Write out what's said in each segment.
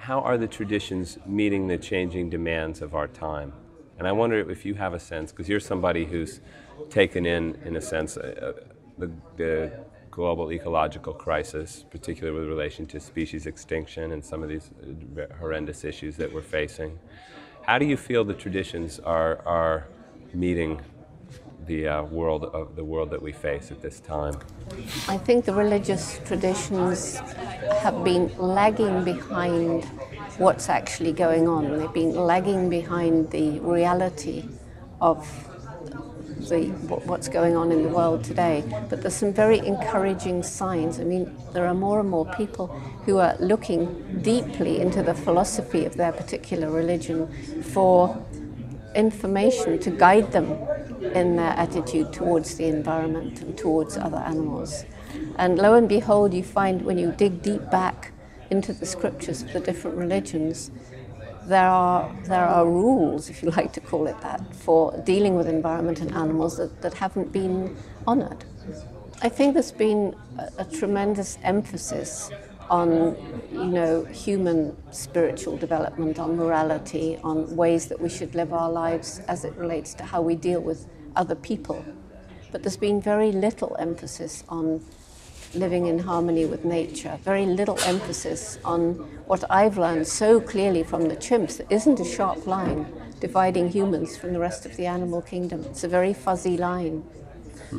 how are the traditions meeting the changing demands of our time? And I wonder if you have a sense, because you're somebody who's taken in a sense, the global ecological crisis, particularly with relation to species extinction and some of these horrendous issues that we're facing. How do you feel the traditions are meeting the world that we face at this time? I think the religious traditions have been lagging behind what's actually going on. They've been lagging behind the reality of what's going on in the world today. But there's some very encouraging signs. I mean, there are more and more people who are looking deeply into the philosophy of their particular religion for information to guide them in their attitude towards the environment and towards other animals. And lo and behold, you find when you dig deep back into the scriptures of the different religions, there are rules, if you like to call it that, for dealing with environment and animals that haven't been honored. I think there's been a tremendous emphasis on, human spiritual development, on morality, on ways that we should live our lives as it relates to how we deal with other people. But there's been very little emphasis on living in harmony with nature, very little emphasis on what I've learned so clearly from the chimps. There isn't a sharp line dividing humans from the rest of the animal kingdom. It's a very fuzzy line.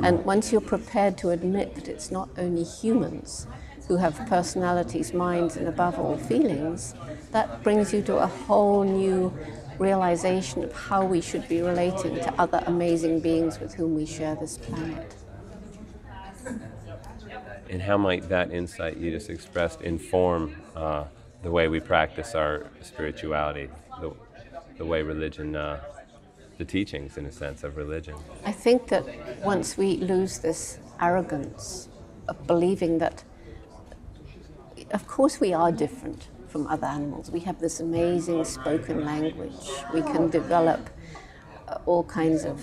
And once you're prepared to admit that it's not only humans who have personalities, minds, and above all feelings, that brings you to a whole new realization of how we should be relating to other amazing beings with whom we share this planet. And how might that insight you just expressed inform the way we practice our spirituality, the way religion, the teachings, in a sense, of religion? I think that once we lose this arrogance of believing that, of course we are different from other animals. We have this amazing spoken language. We can develop all kinds of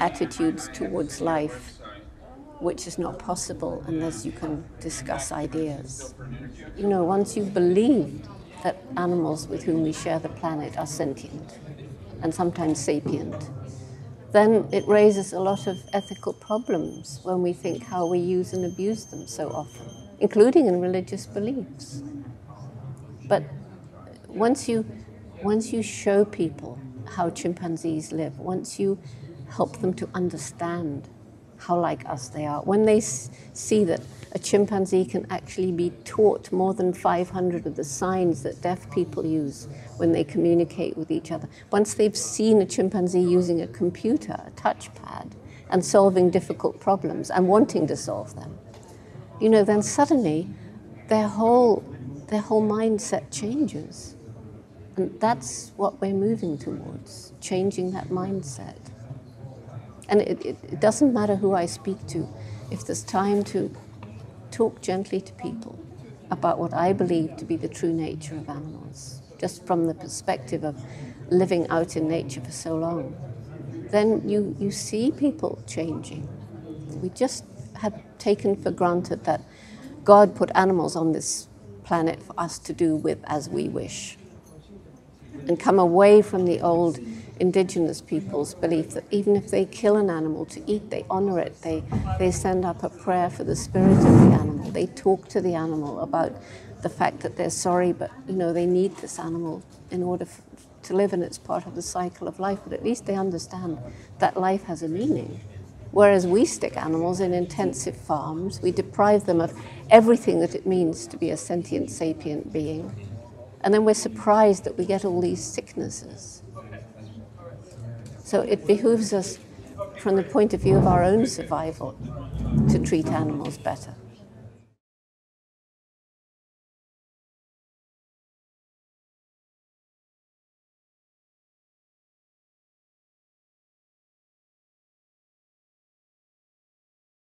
attitudes towards life, which is not possible unless you can discuss ideas. Once you believe that animals with whom we share the planet are sentient and sometimes sapient, then it raises a lot of ethical problems when we think how we use and abuse them so often, including in religious beliefs. But once you show people how chimpanzees live, once you help them to understand how like us they are, when they see that a chimpanzee can actually be taught more than 500 of the signs that deaf people use when they communicate with each other, once they've seen a chimpanzee using a computer, a touchpad, and solving difficult problems and wanting to solve them, then suddenly their whole mindset changes. And that's what we're moving towards, changing that mindset. And it doesn't matter who I speak to. If there's time to talk gently to people about what I believe to be the true nature of animals, just from the perspective of living out in nature for so long, then you see people changing. We just had taken for granted that God put animals on this planet for us to do with as we wish, and come away from the old indigenous people's belief that even if they kill an animal to eat, they honor it, they send up a prayer for the spirit of the animal, they talk to the animal about the fact that they're sorry, but they need this animal in order to live, and it's part of the cycle of life, but at least they understand that life has a meaning. Whereas we stick animals in intensive farms, we deprive them of everything that it means to be a sentient, sapient being, and then we're surprised that we get all these sicknesses. So it behooves us, from the point of view of our own survival, to treat animals better.